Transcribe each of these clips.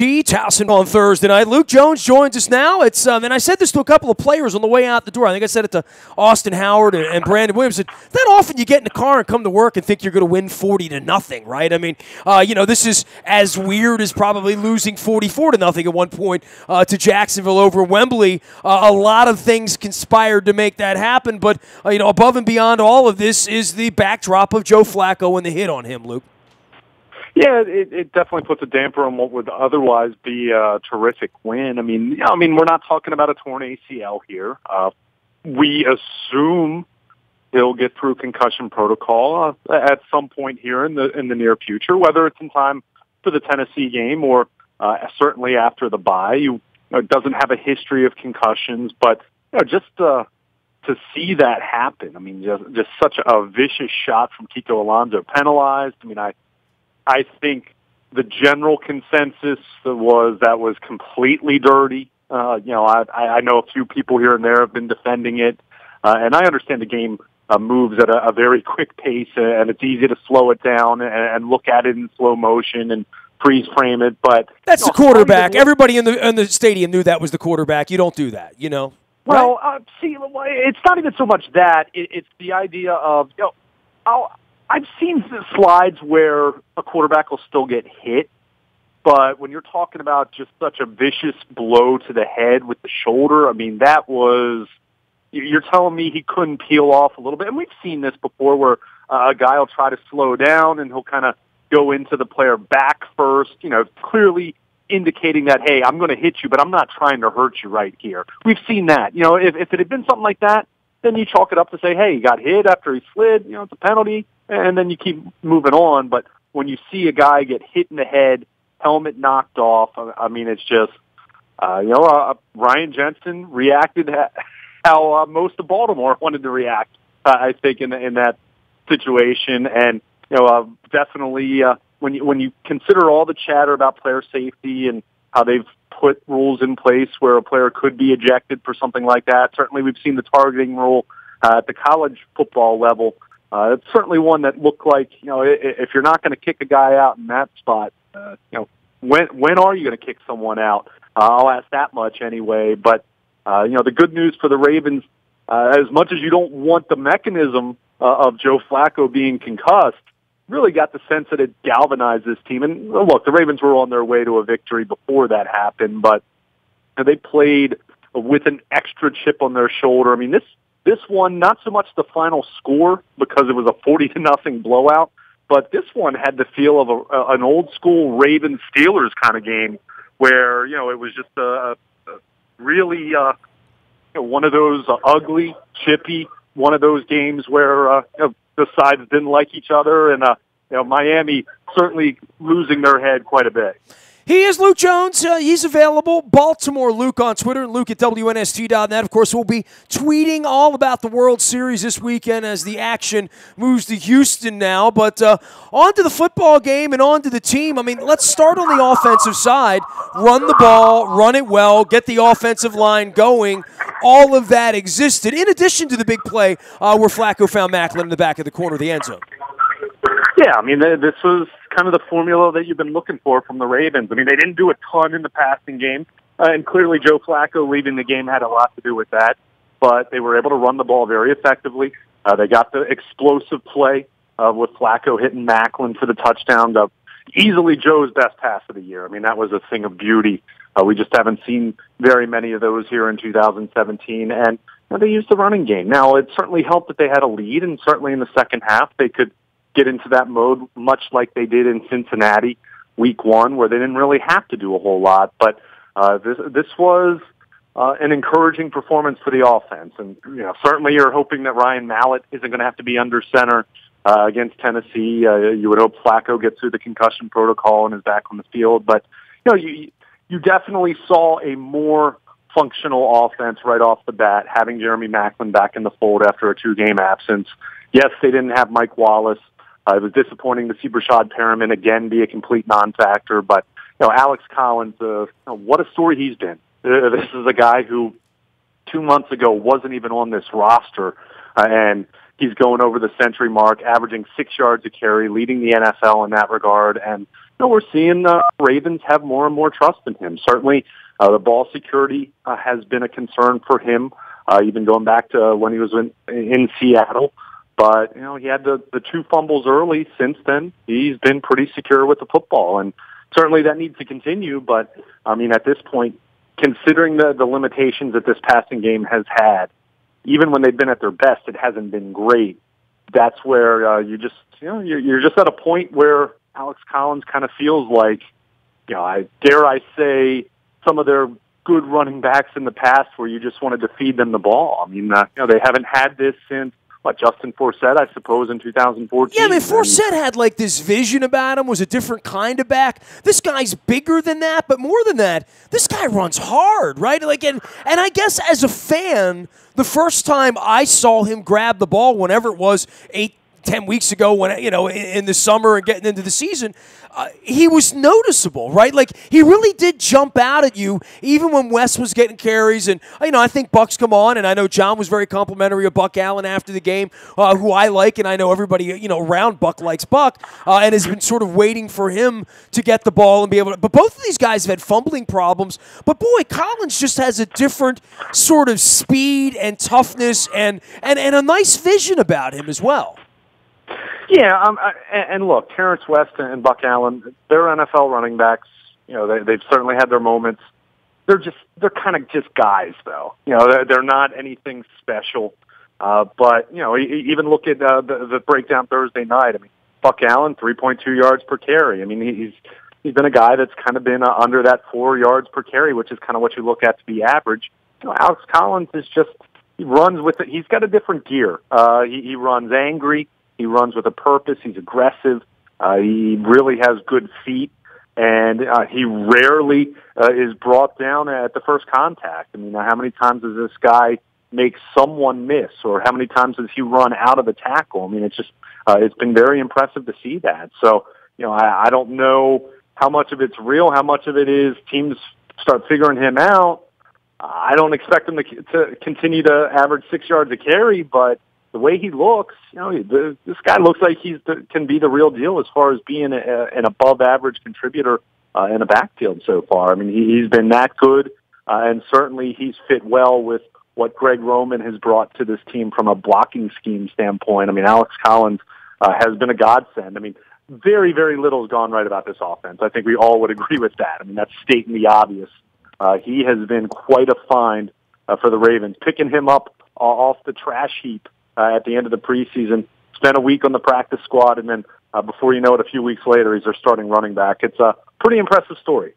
Towson on Thursday night. Luke Jones joins us now. It's and I said this to a couple of players on the way out the door. I think I said it to Austin Howard and Brandon Williams. That often you get in the car and come to work and think you're going to win 40-0, right? I mean, this is as weird as probably losing 44-0 at one point to Jacksonville over Wembley. A lot of things conspired to make that happen, but above and beyond all of this is the backdrop of Joe Flacco and the hit on him, Luke. Yeah, it definitely puts a damper on what would otherwise be a terrific win. I mean, we're not talking about a torn ACL here. We assume he'll get through concussion protocol at some point here in the near future, whether it's in time for the Tennessee game or certainly after the bye. It doesn't have a history of concussions, but just to see that happen, I mean, just such a vicious shot from Kiko Alonso penalized. I mean, I think the general consensus was completely dirty. I know a few people here and there have been defending it, and I understand the game moves at a very quick pace, and it's easy to slow it down and look at it in slow motion and freeze frame it. But that's the quarterback. Everybody in the stadium knew that was the quarterback. You don't do that, Well, right? See, it's not even so much that. It's the idea of I've seen slides where a quarterback will still get hit, but when you're talking about just such a vicious blow to the head with the shoulder, I mean, that was, you're telling me he couldn't peel off a little bit. And we've seen this before where a guy will try to slow down and he'll kind of go into the player back first, clearly indicating that, hey, I'm going to hit you, but I'm not trying to hurt you right here. We've seen that. If it had been something like that, then you chalk it up to say, hey, he got hit after he slid, it's a penalty, and then you keep moving on. But when you see a guy get hit in the head, helmet knocked off, I mean, it's just, Ryan Jensen reacted how most of Baltimore wanted to react, I think, in that situation. And, definitely when you consider all the chatter about player safety and how they've put rules in place where a player could be ejected for something like that. Certainly we've seen the targeting rule at the college football level. It's certainly one that looked like, if you're not going to kick a guy out in that spot, when are you going to kick someone out? I'll ask that much anyway. But, the good news for the Ravens, as much as you don't want the mechanism of Joe Flacco being concussed, really got the sense that it galvanized this team. And look, the Ravens were on their way to a victory before that happened, but they played with an extra chip on their shoulder. I mean, this one, not so much the final score because it was a 40-0 blowout, but this one had the feel of an old school Ravens Steelers kind of game where, it was just a really one of those ugly, chippy, one of those games where the sides didn't like each other, and Miami certainly losing their head quite a bit. He is Luke Jones. He's available. Baltimore Luke on Twitter, Luke at WNST.net. Of course, we'll be tweeting all about the World Series this weekend as the action moves to Houston now. But on to the football game and on to the team. I mean, let's start on the offensive side. Run the ball, run it well, get the offensive line going. All of that existed, in addition to the big play where Flacco found Macklin in the back of the corner of the end zone. Yeah, I mean, this was kind of the formula that you've been looking for from the Ravens. I mean, they didn't do a ton in the passing game, and clearly Joe Flacco leaving the game had a lot to do with that, but they were able to run the ball very effectively. They got the explosive play with Flacco hitting Macklin for the touchdown, easily Joe's best pass of the year. I mean, that was a thing of beauty. We just haven't seen very many of those here in 2017, and they used the running game. Now, it certainly helped that they had a lead, and certainly in the second half they could get into that mode, much like they did in Cincinnati week one, where they didn't really have to do a whole lot. But this was an encouraging performance for the offense. And certainly you're hoping that Ryan Mallett isn't going to have to be under center against Tennessee. You would hope Flacco gets through the concussion protocol and is back on the field. But you definitely saw a more functional offense right off the bat, having Jeremy Macklin back in the fold after a 2-game absence. Yes, they didn't have Mike Wallace. It was disappointing to see Brashad Perriman again be a complete non-factor, but Alex Collins, what a story he's been. This is a guy who 2 months ago wasn't even on this roster, and he's going over the century mark, averaging 6 yards a carry, leading the NFL in that regard. And we're seeing Ravens have more and more trust in him. Certainly, the ball security has been a concern for him, even going back to when he was in Seattle. But, he had the 2 fumbles early. Since then, he's been pretty secure with the football. And certainly that needs to continue. But, at this point, considering the limitations that this passing game has had, even when they've been at their best, it hasn't been great. That's where you're just at a point where Alex Collins kind of feels like, I say, some of their good running backs in the past where you just wanted to feed them the ball. They haven't had this since, Justin Forsett, I suppose, in 2014. Yeah, Forsett had this vision about him, was a different kind of back. This guy's bigger than that, but more than that, this guy runs hard, right? And I guess as a fan, the first time I saw him grab the ball, whenever it was 8-10 weeks ago, when in the summer and getting into the season, he was noticeable, right? He really did jump out at you, even when Wes was getting carries. And I think Buck's come on, and I know John was very complimentary of Buck Allen after the game, who I like, and I know everybody around Buck likes Buck, and has been sort of waiting for him to get the ball and be able to. But both of these guys have had fumbling problems. But boy, Collins just has a different sort of speed and toughness and a nice vision about him as well. Yeah, and look, Terrence West and Buck Allen, they're NFL running backs. They've certainly had their moments. They're kind of just guys, though. They're not anything special. But even look at the breakdown Thursday night. Buck Allen, 3.2 yards per carry. He's been a guy that's kind of been under that 4 yards per carry, which is kind of what you look at to be average. Alex Collins is he runs with it. He's got a different gear. He runs angry. He runs with a purpose. He's aggressive. He really has good feet, and he rarely is brought down at the first contact. How many times does this guy make someone miss, or how many times does he run out of the tackle? It's been very impressive to see that. So, I don't know how much of it's real, how much of it is teams start figuring him out. I don't expect him to continue to average 6 yards a carry, but the way he looks, this guy looks like can be the real deal as far as being an above-average contributor in the backfield so far. He's been that good, and certainly he's fit well with what Greg Roman has brought to this team from a blocking scheme standpoint. Alex Collins has been a godsend. Very, very little has gone right about this offense. I think we all would agree with that. That's stating the obvious. He has been quite a find for the Ravens, picking him up off the trash heap at the end of the preseason, spent a week on the practice squad, and then before you know it, a few weeks later, he's their starting running back. It's a pretty impressive story.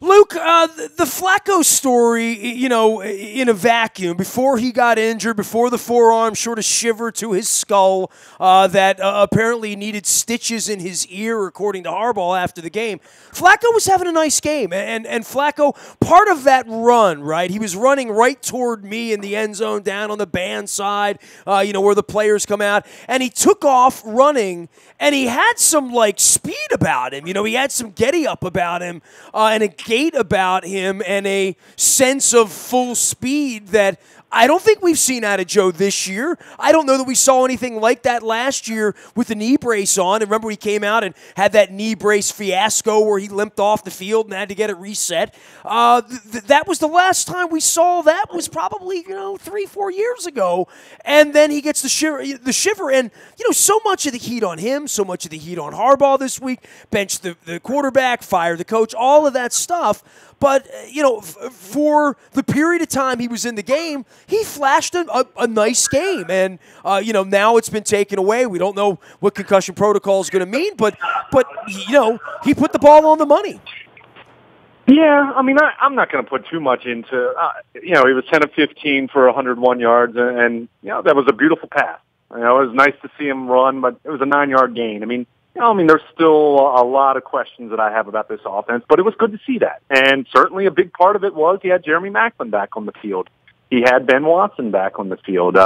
Luke, the Flacco story, in a vacuum, before he got injured, before the forearm sort of shivered to his skull, that apparently needed stitches in his ear, according to Harbaugh after the game, Flacco was having a nice game. And Flacco, part of that run, right, he was running right toward me in the end zone, down on the band side, where the players come out, and he took off running, and he had some, speed about him. He had some getty-up about him, and a gait about him and a sense of full speed that I don't think we've seen out of Joe this year. I don't know that we saw anything like that last year with the knee brace on. And remember, he came out and had that knee brace fiasco where he limped off the field and had to get it reset. That was the last time we saw that, was probably 3-4 years ago. And then he gets the shiver, and so much of the heat on him, so much of the heat on Harbaugh this week. Bench the quarterback, fire the coach, all of that stuff. But, for the period of time he was in the game, he flashed a nice game. And, now it's been taken away. We don't know what concussion protocol is going to mean, but he put the ball on the money. Yeah, I'm not going to put too much into, he was 10 of 15 for 101 yards, and that was a beautiful pass. It was nice to see him run, but it was a 9-yard gain. There's still a lot of questions that I have about this offense, but it was good to see that. And certainly a big part of it was he had Jeremy Maclin back on the field. He had Ben Watson back on the field.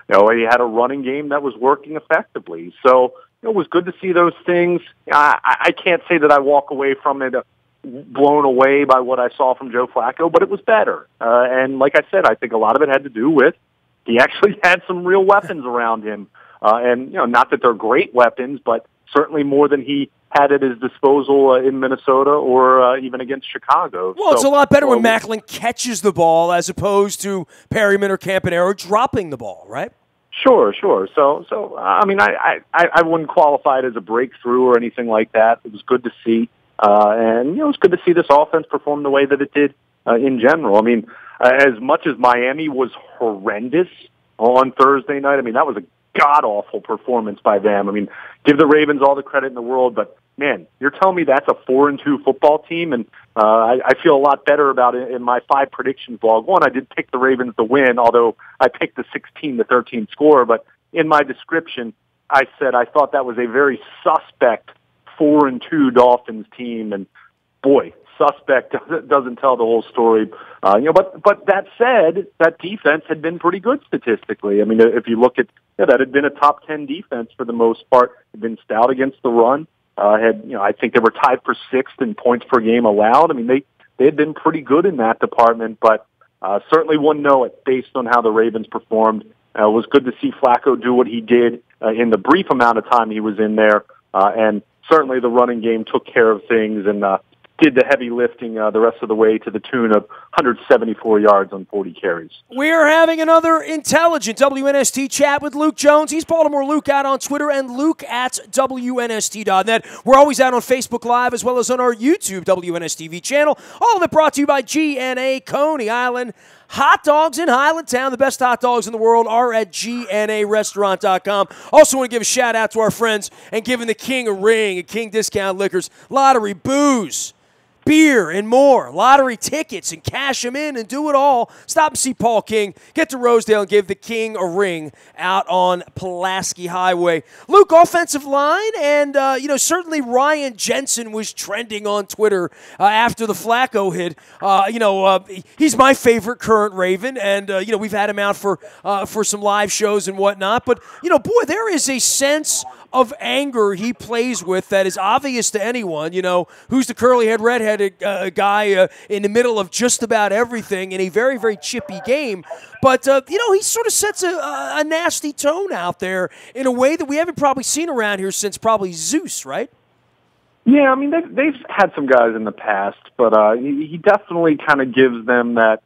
He had a running game that was working effectively. So it was good to see those things. I can't say that I walk away from it blown away by what I saw from Joe Flacco, but it was better. And like I said, I think a lot of it had to do with he actually had some real weapons around him. And not that they're great weapons, but certainly more than he had at his disposal in Minnesota or even against Chicago. Well, it's a lot better when Macklin catches the ball as opposed to Perryman or Campanaro dropping the ball, right? Sure. So I mean, I wouldn't qualify it as a breakthrough or anything like that. It was good to see, and it was good to see this offense perform the way that it did in general. I mean, as much as Miami was horrendous on Thursday night, I mean, that was a god-awful performance by them. I mean, give the Ravens all the credit in the world, but, man, you're telling me that's a 4-2 football team, and I feel a lot better about it in my 5 predictions blog. One, I did pick the Ravens to win, although I picked the 16-13 score, but in my description, I said I thought that was a very suspect 4-2 Dolphins team, and, boy, suspect doesn't tell the whole story. But that said, that defense had been pretty good statistically. I mean, if you look at that, had been a top 10 defense for the most part. Had been stout against the run. I think they were tied for 6th in points per game allowed. I mean, they had been pretty good in that department, but certainly wouldn't know it based on how the Ravens performed. It was good to see Flacco do what he did in the brief amount of time he was in there, and certainly the running game took care of things and did the heavy lifting the rest of the way to the tune of 174 yards on 40 carries. We're having another intelligent WNST chat with Luke Jones. He's Baltimore Luke out on Twitter and Luke at WNST.net. We're always out on Facebook Live as well as on our YouTube WNSTV channel. All of it brought to you by GNA Coney Island. Hot dogs in Highlandtown. The best hot dogs in the world are at GNARestaurant.com. Also want to give a shout out to our friends and giving the King a ring at King Discount Liquors. Lottery, booze, beer, and more. Lottery tickets, and cash them in and do it all. Stop and see Paul King. Get to Rosedale and give the King a ring out on Pulaski Highway. Luke, offensive line, and, certainly Ryan Jensen was trending on Twitter after the Flacco hit. He's my favorite current Raven, and, we've had him out for some live shows and whatnot. But, boy, there is a sense of anger he plays with that is obvious to anyone, who's the curly-head, redheaded guy in the middle of just about everything in a very, very chippy game. But, he sort of sets a nasty tone out there in a way that we haven't probably seen around here since probably Zeus, right? Yeah, I mean, they've had some guys in the past, but he definitely kind of gives them that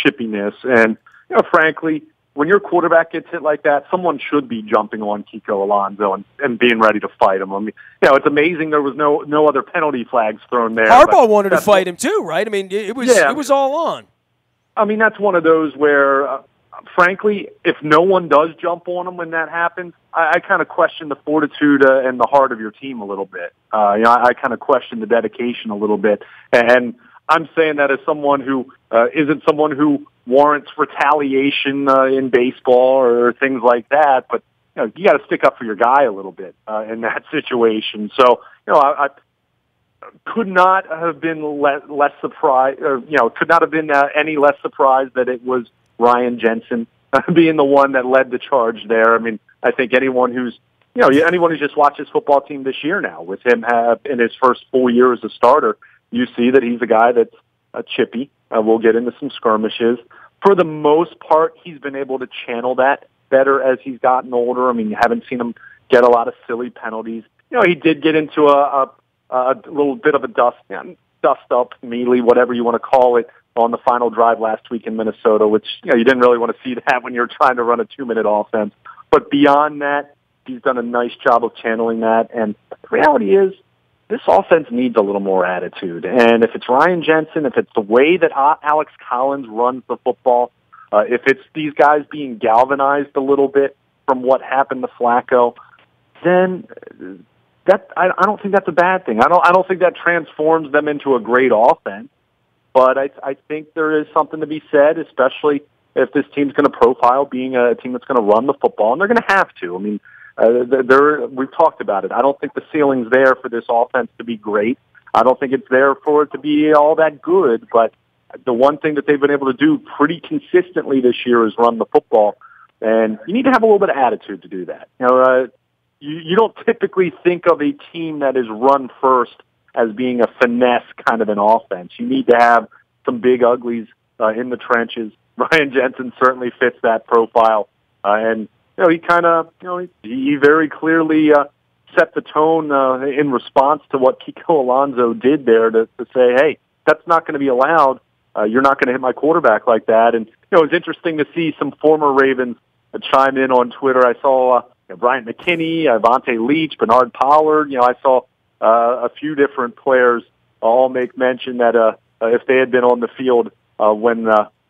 chippiness. And, frankly, when your quarterback gets hit like that, someone should be jumping on Kiko Alonso and being ready to fight him. I mean, it's amazing there was no other penalty flags thrown there. Harbaugh wanted to fight him too, right? I mean, it was all on. I mean, that's one of those where, frankly, if no one does jump on him when that happens, I kind of question the fortitude and the heart of your team a little bit. I kind of question the dedication a little bit. And I'm saying that as someone who isn't someone who warrants retaliation in baseball or things like that, but you got to stick up for your guy a little bit in that situation. So I could not have been less surprised, or could not have been any less surprised that it was Ryan Jensen being the one that led the charge there. I mean, I think anyone who's just watched his football team this year now, with him in his first full year as a starter, you see that he's a guy that's chippy. We'll get into some skirmishes. For the most part, he's been able to channel that better as he's gotten older. I mean, you haven't seen him get a lot of silly penalties. He did get into a little bit of a dust up, melee, whatever you want to call it, on the final drive last week in Minnesota, which you didn't really want to see that when you're trying to run a 2-minute offense. But beyond that, he's done a nice job of channeling that. And the reality is, this offense needs a little more attitude. And if it's Ryan Jensen, if it's the way that Alex Collins runs the football, if it's these guys being galvanized a little bit from what happened to Flacco, then I don't think that's a bad thing. I don't think that transforms them into a great offense. But I think there is something to be said, especially if this team's going to profile being a team that's going to run the football, and they're going to have to. I mean, we've talked about it. I don't think the ceiling's there for this offense to be great. I don't think it's there for it to be all that good, but the one thing that they've been able to do pretty consistently this year is run the football, and you need to have a little bit of attitude to do that. You don't typically think of a team that is run first as being a finesse kind of an offense. You need to have some big uglies in the trenches. Ryan Jensen certainly fits that profile, and he kind of, he very clearly set the tone in response to what Kiko Alonso did there to say, hey, that's not going to be allowed. You're not going to hit my quarterback like that. And, it was interesting to see some former Ravens chime in on Twitter. I saw Bryant McKinney, Vontae Leach, Bernard Pollard. I saw a few different players all make mention that if they had been on the field when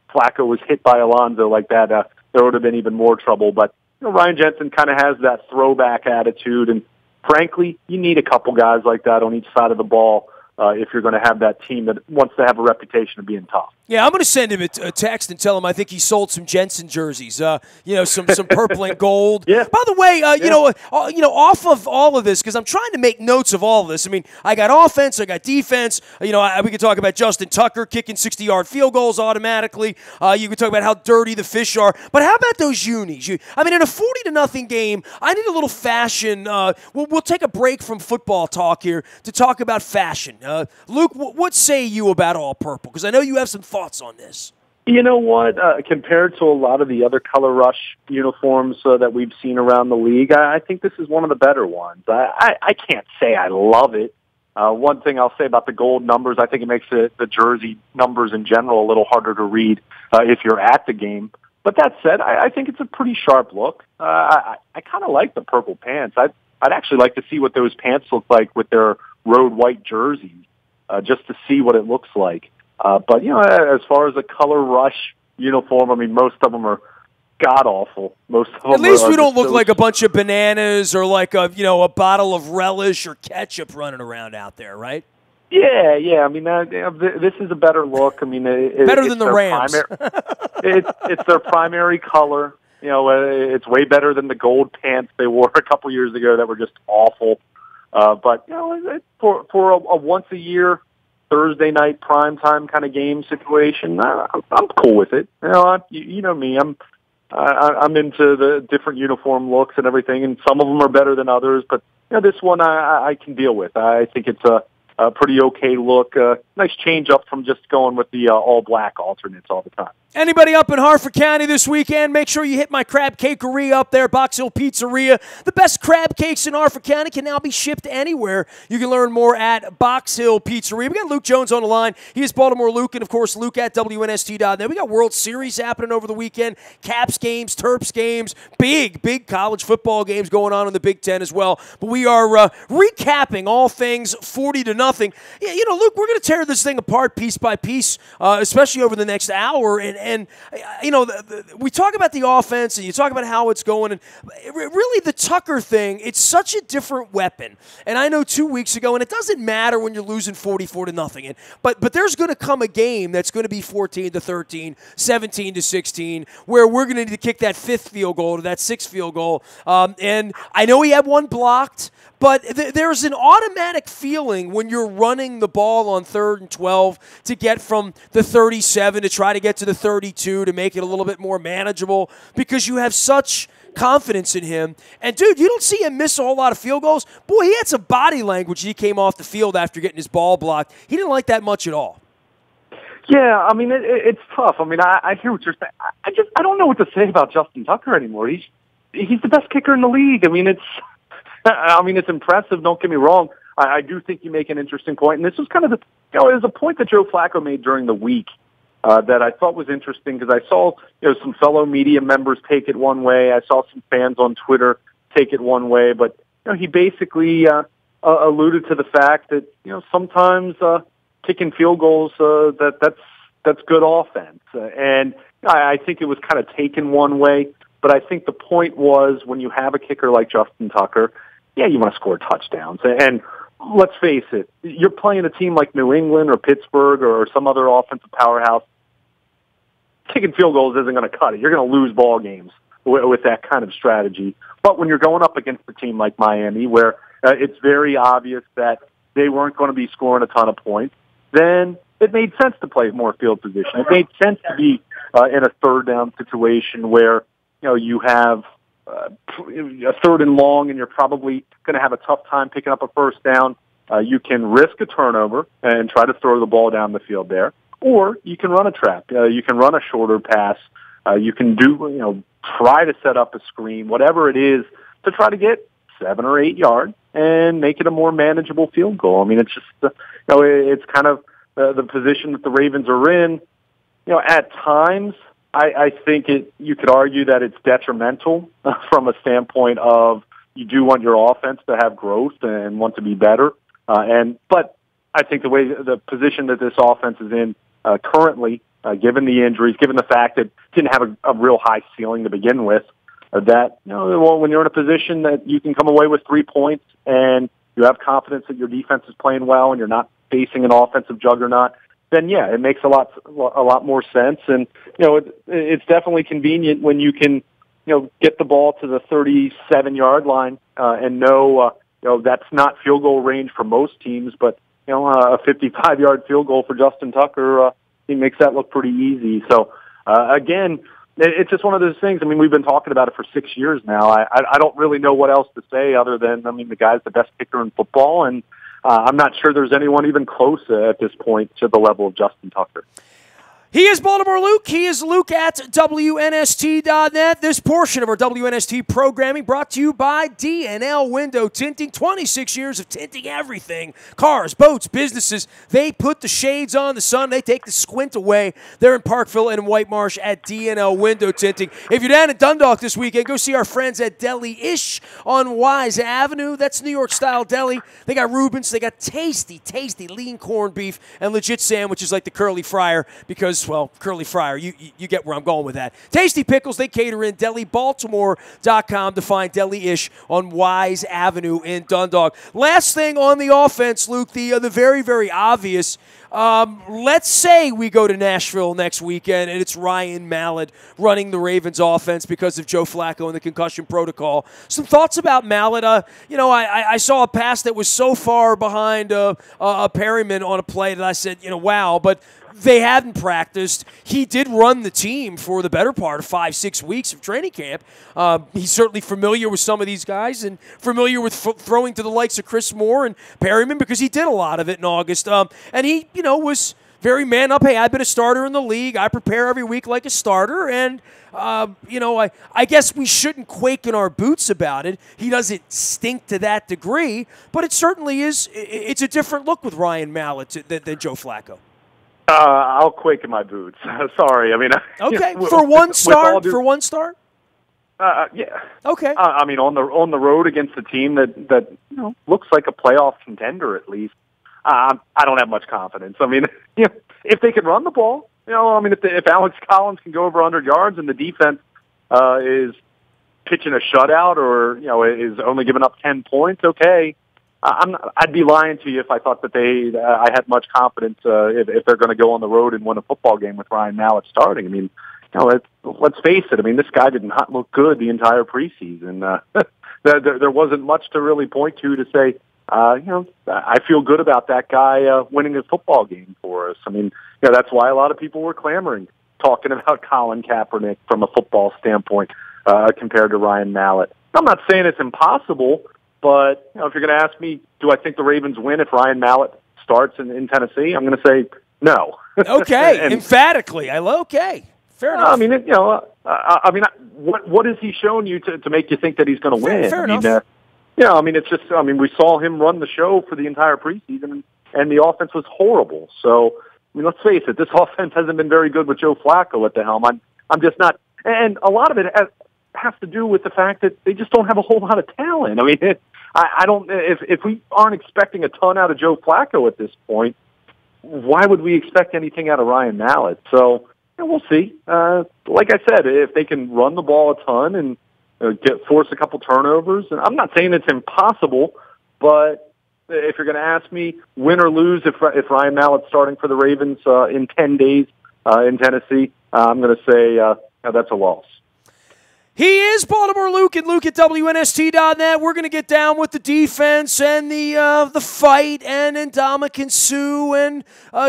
Flacco was hit by Alonso like that, there would have been even more trouble. But Ryan Jensen kind of has that throwback attitude, and frankly, you need a couple guys like that on each side of the ball if you're going to have that team that wants to have a reputation of being tough. Yeah, I'm going to send him a text and tell him I think he sold some Jensen jerseys. Some purple and gold. Yeah. By the way, off of all of this, because I'm trying to make notes of all of this. I mean, I got offense, I got defense. We can talk about Justin Tucker kicking 60-yard field goals automatically. You can talk about how dirty the fish are. But how about those unis? In a 40-0 game, I need a little fashion. We'll take a break from football talk here to talk about fashion. Luke, what say you about all purple? Because I know you have some thoughts on this. You know what? Compared to a lot of the other color rush uniforms that we've seen around the league, I think this is one of the better ones. I can't say I love it. One thing I'll say about the gold numbers, I think it makes the jersey numbers in general a little harder to read if you're at the game. But that said, I think it's a pretty sharp look. I kind of like the purple pants. I'd actually like to see what those pants look like with their road white jerseys, just to see what it looks like. But, as far as a color rush uniform, most of them are god-awful. Most of them At least we don't look like a bunch of bananas or like a bottle of relish or ketchup running around out there, right? Yeah. This is a better look. Better than the Rams. It's their primary color. It's way better than the gold pants they wore a couple years ago that were just awful. But for a once-a-year Thursday night primetime kind of game situation, I'm cool with it. You know me. I'm into the different uniform looks and everything, and some of them are better than others. But this one I can deal with. I think it's a pretty okay look. Nice change up from just going with the all-black alternates all the time. Anybody up in Harford County this weekend, make sure you hit my crab cakeria up there, Box Hill Pizzeria. The best crab cakes in Harford County can now be shipped anywhere. You can learn more at Box Hill Pizzeria. We got Luke Jones on the line. He is Baltimore Luke, and, of course, Luke at WNST.net. We got World Series happening over the weekend, Caps games, Terps games, big college football games going on in the Big Ten as well. But we are recapping all things 40-0. Yeah, Luke, we're going to tear this thing apart piece by piece, especially over the next hour. And we talk about the offense, and you talk about how it's going. And really, the Tucker thing, it's such a different weapon. And I know 2 weeks ago, and it doesn't matter when you're losing 44-0. But there's going to come a game that's going to be 14-13, 17-16, where we're going to need to kick that fifth field goal or that sixth field goal. And I know he had one blocked. But there's an automatic feeling when you're running the ball on 3rd and 12 to get from the 37 to try to get to the 32 to make it a little bit more manageable because you have such confidence in him. And, dude, you don't see him miss a whole lot of field goals. Boy, he had some body language when he came off the field after getting his ball blocked. He didn't like that much at all. Yeah, it's tough. I hear what you're saying. I don't know what to say about Justin Tucker anymore. He's the best kicker in the league. It's impressive. Don't get me wrong. I do think you make an interesting point, and this was kind of it was a point that Joe Flacco made during the week that I thought was interesting because I saw some fellow media members take it one way. I saw some fans on Twitter take it one way, but he basically alluded to the fact that sometimes kicking field goals that's good offense, and I think it was kind of taken one way. But I think the point was when you have a kicker like Justin Tucker, yeah, you want to score touchdowns. And let's face it, you're playing a team like New England or Pittsburgh or some other offensive powerhouse. Kicking field goals isn't going to cut it. You're going to lose ball games with that kind of strategy. But when you're going up against a team like Miami, where it's very obvious that they weren't going to be scoring a ton of points, then it made sense to play more field position. It made sense to be in a third down situation where you have a 3rd and long, and you're probably going to have a tough time picking up a first down. You can risk a turnover and try to throw the ball down the field there, or you can run a trap. You can run a shorter pass. You can try to set up a screen, whatever it is, to try to get 7 or 8 yards and make it a more manageable field goal. I mean, it's just, it's kind of the position that the Ravens are in. At times, I think you could argue that it's detrimental from a standpoint of you do want your offense to have growth and want to be better. But I think the position that this offense is in currently, given the injuries, given the fact that it didn't have a real high ceiling to begin with, that when you're in a position that you can come away with 3 points and you have confidence that your defense is playing well and you're not facing an offensive juggernaut, then yeah, it makes a lot more sense. And it's definitely convenient when you can get the ball to the 37-yard line and know that's not field goal range for most teams, but a 55-yard field goal for Justin Tucker, he makes that look pretty easy. So again, it's just one of those things. I mean, we've been talking about it for 6 years now. I don't really know what else to say other than, the guy's the best kicker in football, and I'm not sure there's anyone even close at this point to the level of Justin Tucker. He is Baltimore Luke. He is Luke at WNST.net. This portion of our WNST programming brought to you by D&L Window Tinting. 26 years of tinting everything. Cars, boats, businesses. They put the shades on the sun. They take the squint away. They're in Parkville and White Marsh at D&L Window Tinting. If you're down at Dundalk this weekend, go see our friends at Deli-ish on Wise Avenue. That's New York-style deli. They got Rubens. They got tasty, tasty lean corned beef and legit sandwiches like the Curly Fryer because, well, Curly Fryer, you get where I'm going with that. Tasty Pickles, they cater in delibaltimore.com to find Deli-ish on Wise Avenue in Dundalk. Last thing on the offense, Luke, the very, very obvious. Let's say we go to Nashville next weekend and it's Ryan Mallett running the Ravens offense because of Joe Flacco and the concussion protocol. Some thoughts about Mallett. I saw a pass that was so far behind Perryman on a play that I said, wow, but they hadn't practiced. He did run the team for the better part of 5-6 weeks of training camp. He's certainly familiar with some of these guys and familiar with throwing to the likes of Chris Moore and Perryman because he did a lot of it in August. And he, was very man up. Hey, I've been a starter in the league. I prepare every week like a starter. And, I guess we shouldn't quake in our boots about it. He doesn't stink to that degree. But it certainly is. It's a different look with Ryan Mallett than Joe Flacco. I'll quake in my boots. Sorry. I mean, okay. For one start. Yeah. Okay. On the road against a team that looks like a playoff contender at least. I don't have much confidence. I mean, if they can run the ball, if Alex Collins can go over 100 yards and the defense is pitching a shutout or is only giving up 10 points, okay. I'd be lying to you if I thought that I had much confidence if they're going to go on the road and win a football game with Ryan Mallett starting. I mean, let's face it. I mean, this guy did not look good the entire preseason. There wasn't much to really point to say, I feel good about that guy winning a football game for us. I mean, that's why a lot of people were clamoring, talking about Colin Kaepernick from a football standpoint compared to Ryan Mallett. I'm not saying it's impossible. But if you're going to ask me, do I think the Ravens win if Ryan Mallett starts in Tennessee? I'm going to say no. Okay, emphatically. Okay, fair enough. What has he shown you to make you think that he's going to win? Fair enough. It's just. We saw him run the show for the entire preseason, and the offense was horrible. So, let's face it, this offense hasn't been very good with Joe Flacco at the helm. I'm just not, and a lot of it has to do with the fact that they just don't have a whole lot of talent. I mean, I don't. If we aren't expecting a ton out of Joe Flacco at this point, why would we expect anything out of Ryan Mallett? So we'll see. Like I said, if they can run the ball a ton and force a couple turnovers, and I'm not saying it's impossible, but if you're going to ask me, win or lose, if Ryan Mallett's starting for the Ravens in 10 days in Tennessee, I'm going to say that's a loss. He is Baltimore Luke and Luke at WNST.net. We're going to get down with the defense and the fight and Ndamukong Suh and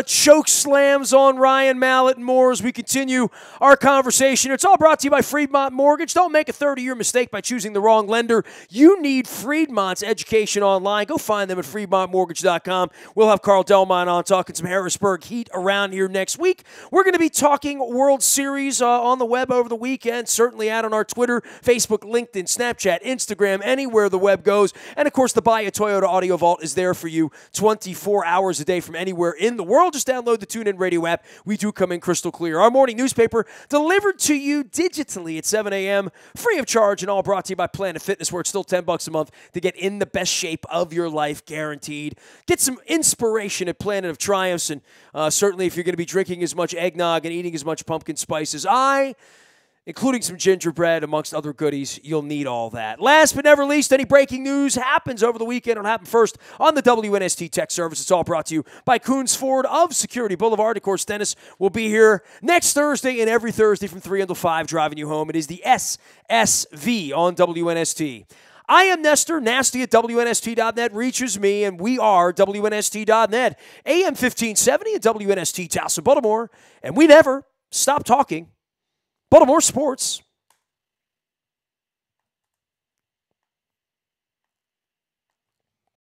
choke slams on Ryan Mallett and more as we continue our conversation. It's all brought to you by Freedmont Mortgage. Don't make a 30-year mistake by choosing the wrong lender. You need Freedmont's education online. Go find them at FreedmontMortgage.com. We'll have Carl Delmont on talking some Harrisburg Heat around here next week. We're going to be talking World Series on the web over the weekend, certainly out on our Twitter, Facebook, LinkedIn, Snapchat, Instagram, anywhere the web goes. And, of course, the Buy a Toyota Audio Vault is there for you 24 hours a day from anywhere in the world. Just download the TuneIn Radio app. We do come in crystal clear. Our morning newspaper delivered to you digitally at 7 a.m., free of charge, and all brought to you by Planet Fitness, where it's still $10 a month to get in the best shape of your life, guaranteed. Get some inspiration at Planet of Triumphs, and certainly if you're going to be drinking as much eggnog and eating as much pumpkin spice as including some gingerbread, amongst other goodies, you'll need all that. Last but never least, any breaking news happens over the weekend. It'll happen first on the WNST Tech Service. It's all brought to you by Coons Ford of Security Boulevard. Of course, Dennis will be here next Thursday and every Thursday from 3 until 5, driving you home. It is the SSV on WNST. I am Nestor. Nasty at WNST.net reaches me, and we are WNST.net, AM 1570 at WNST Towson, Baltimore, and we never stop talking Baltimore sports.